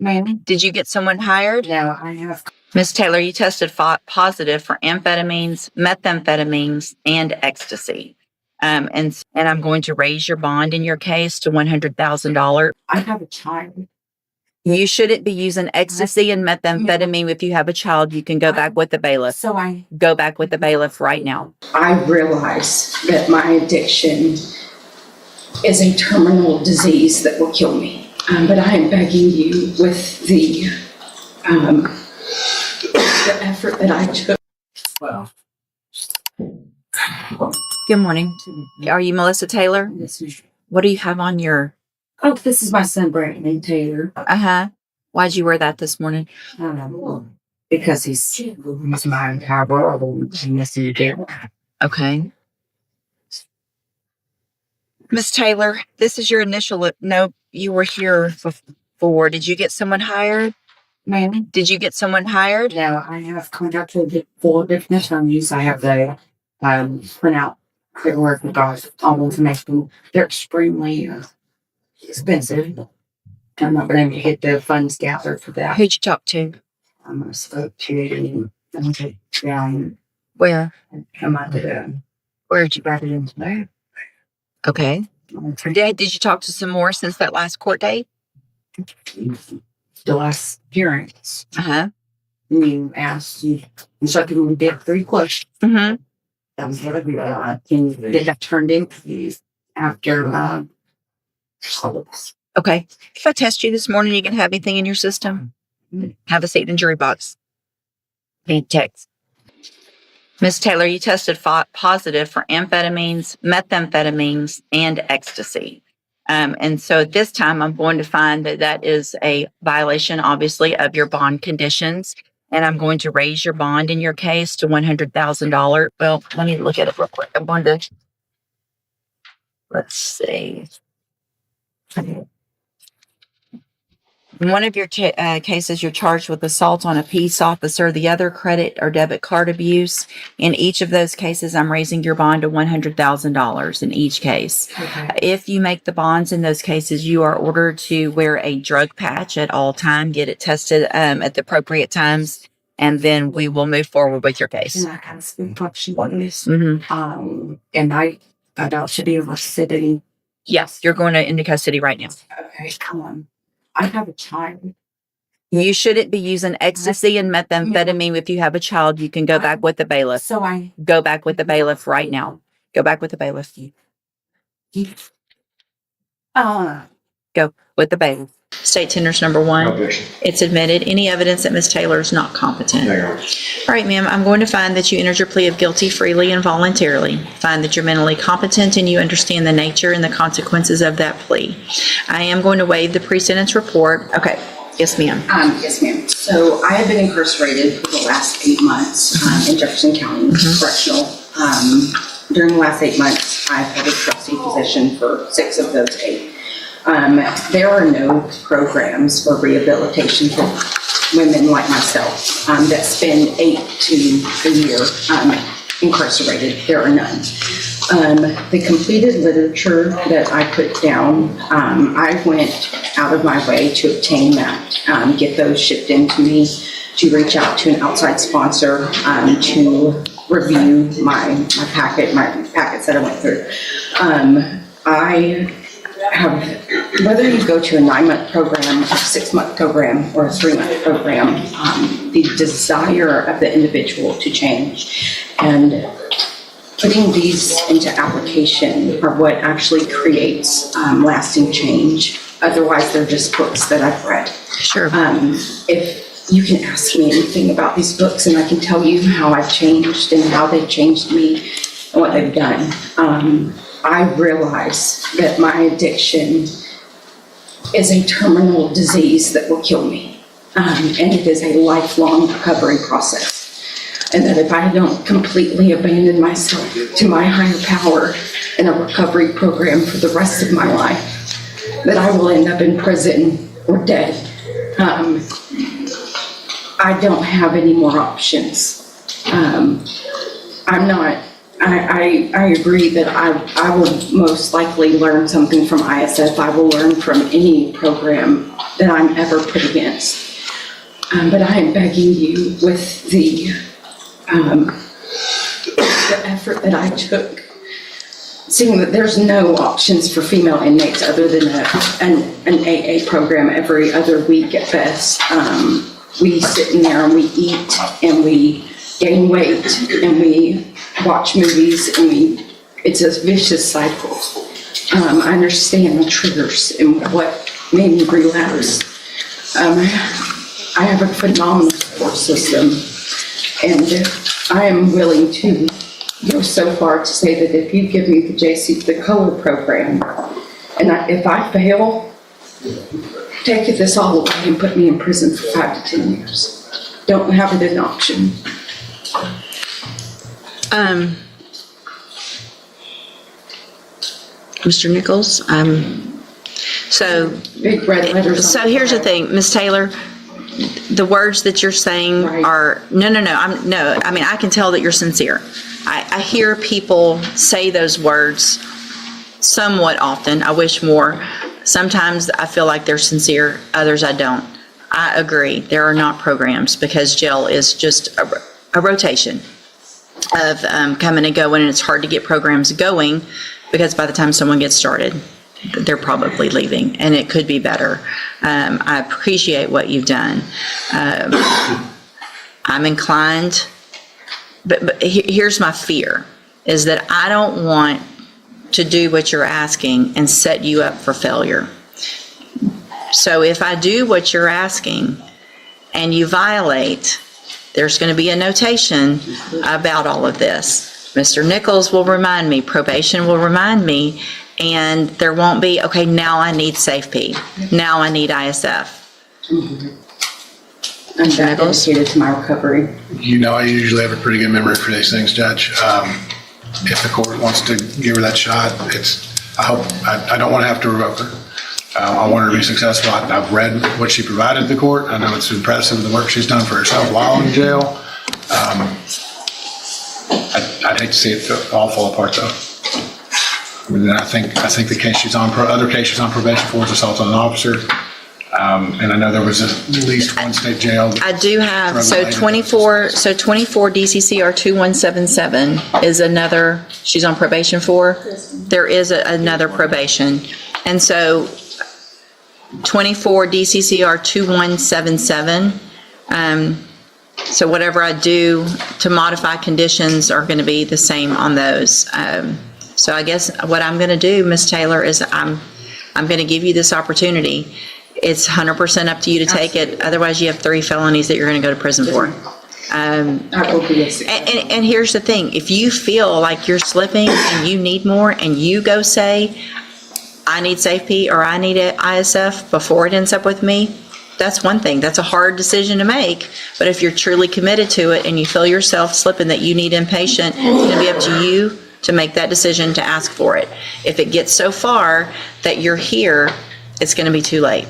Ma'am? Did you get someone hired? No, I have. Ms. Taylor, you tested positive for amphetamines, methamphetamines, and ecstasy. And I'm going to raise your bond in your case to $100,000. I have a child. You shouldn't be using ecstasy and methamphetamine. If you have a child, you can go back with the bailiff. So I Go back with the bailiff right now. I realize that my addiction is a terminal disease that will kill me. But I am begging you with the effort that I took. well. Good morning. Are you Melissa Taylor? This is. What do you have on your... Oh, this is my son Brandon Taylor. Why'd you wear that this morning? Because he's my entire world. Okay. Miss Taylor, this is your initial... No, you were here before. Did you get someone hired? Ma'am? Did you get someone hired? No, I have conducted full definitions. I have the printout paperwork with all information. They're extremely expensive. I'm not going to get the funds gathered for that. Who'd you talk to? I spoke to down. Where? Come out to Where'd you... wrap it in today. Okay. Did you talk to some more since that last court date? The last hearings. You asked you instructed me to get 3 questions. Mm-hmm. That was what I did. Did that turned into after Okay. If I test you this morning, you can have anything in your system. Have a seat in the jury box. Need text. Miss Taylor, you tested positive for amphetamines, methamphetamines, and ecstasy. And so at this time, I'm going to find that that is a violation, obviously, of your bond conditions. And I'm going to raise your bond in your case to $100,000. Well, let me look at it real quick. I'm going to, let's see. In one of your cases, you're charged with assault on a peace officer, the other credit or debit card abuse. In each of those cases, I'm raising your bond to $100,000 in each case. Okay. If you make the bonds in those cases, you are ordered to wear a drug patch at all times, get it tested at the appropriate times, and then we will move forward with your case. And I kind of speak what she wants. Mm-hmm. And I thought should be able to sit in. Yes, you're going into custody right now. Okay, come on. I have a child. You shouldn't be using ecstasy and methamphetamine. If you have a child, you can go back with the bailiff. So I Go back with the bailiff right now. Go back with the bailiff. Go with the bailiff. State tenders number 1. No objection. It's admitted. Any evidence that Ms. Taylor is not competent. No, Your Honor. All right, ma'am. I'm going to find that you entered your plea of guilty freely and voluntarily. Find that you're mentally competent and you understand the nature and the consequences of that plea. I am going to waive the pre-sentence report. Okay. Yes, ma'am. Yes, ma'am. So I have been incarcerated for the last 8 months in Jefferson County Correctional. During the last 8 months, I've had a trustee position for 6 of those 8. There are no programs for rehabilitation for women like myself that spend 8 to a year incarcerated. There are none. The completed literature that I put down, I went out of my way to obtain that, get those shipped into me, to reach out to an outside sponsor to review my packets that I went through. I have, whether you go to a 9-month program, a 6-month program, or a 3-month program, the desire of the individual to change and putting these into application are what actually creates lasting change. Otherwise, they're just books that I've read. Sure. If you can ask me anything about these books, and I can tell you how I've changed and how they've changed me and what they've done. I realize that my addiction is a terminal disease that will kill me. And it is a lifelong recovery process. And that if I don't completely abandon myself to my higher power in a recovery program for the rest of my life, that I will end up in prison or dead. I don't have any more options. I'm not I agree that I will most likely learn something from ISF. I will learn from any program that I'm ever put against. But I am begging you with the effort that I took, seeing that there's no options for female inmates other than an AA program every other week at best. We sit in there and we eat and we gain weight and we watch movies and it's a vicious cycle. I understand the triggers and what made me relapse. I have a phenomenal support system, and I am willing to go so far to say that if you give me the color program, and if I fail, take this all away and put me in prison for 5 to 10 years. Don't have it an option. Mr. Nichols, so Big red letters. So here's the thing, Ms. Taylor, the words that you're saying Right. are, no, I mean, I can tell that you're sincere. I hear people say those words somewhat often. I wish more. Sometimes I feel like they're sincere, others I don't. I agree, there are not programs because jail is just a rotation of coming and going, and it's hard to get programs going because by the time someone gets started, they're probably leaving, and it could be better. I appreciate what you've done. I'm inclined, but here's my fear, is that I don't want to do what you're asking and set you up for failure. So if I do what you're asking and you violate, there's going to be a notation about all of this. Mr. Nichols will remind me, probation will remind me, and there won't be, okay, now I need SafeP. Now I need ISF. I'm that dedicated to my recovery. You know, I usually have a pretty good memory for these things, Judge. If the court wants to give her that shot, I don't want to have to revoke her. I want her to be successful. I've read what she provided the court. I know it's impressive, the work she's done for herself while in jail. I'd hate to see it all fall apart, though. I mean, I think the case she's on, other case she's on probation for is assault on an officer. And I know there was at least one state jail. I do have, so 24 DCCR 2177 is another, she's on probation for. There is another probation. And so 24 DCCR 2177, so whatever I do to modify conditions are going to be the same on those. So I guess what I'm going to do, Ms. Taylor, is I'm going to give you this opportunity. It's 100% up to you to take it. Otherwise, you have 3 felonies that you're going to go to prison for. That will be a success. And here's the thing. If you feel like you're slipping and you need more and you go say, I need SafeP or I need an ISF before it ends up with me, that's one thing. That's a hard decision to make. But if you're truly committed to it and you feel yourself slipping that you need inpatient, it's going to be up to you to make that decision to ask for it. If it gets so far that you're here, it's going to be too late.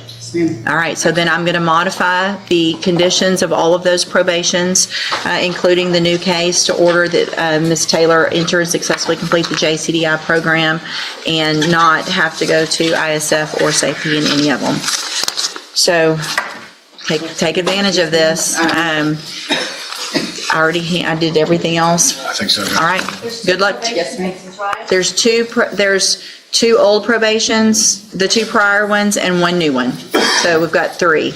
All right, so then I'm going to modify the conditions of all of those probations, including the new case, to order that Ms. Taylor enter and successfully complete the JCDI program and not have to go to ISF or SafeP in any of them. So take advantage of this. I did everything else. I think so. All right, good luck. Yes, ma'am. There's two old probations, the 2 prior ones, and 1 new one. So we've got 3.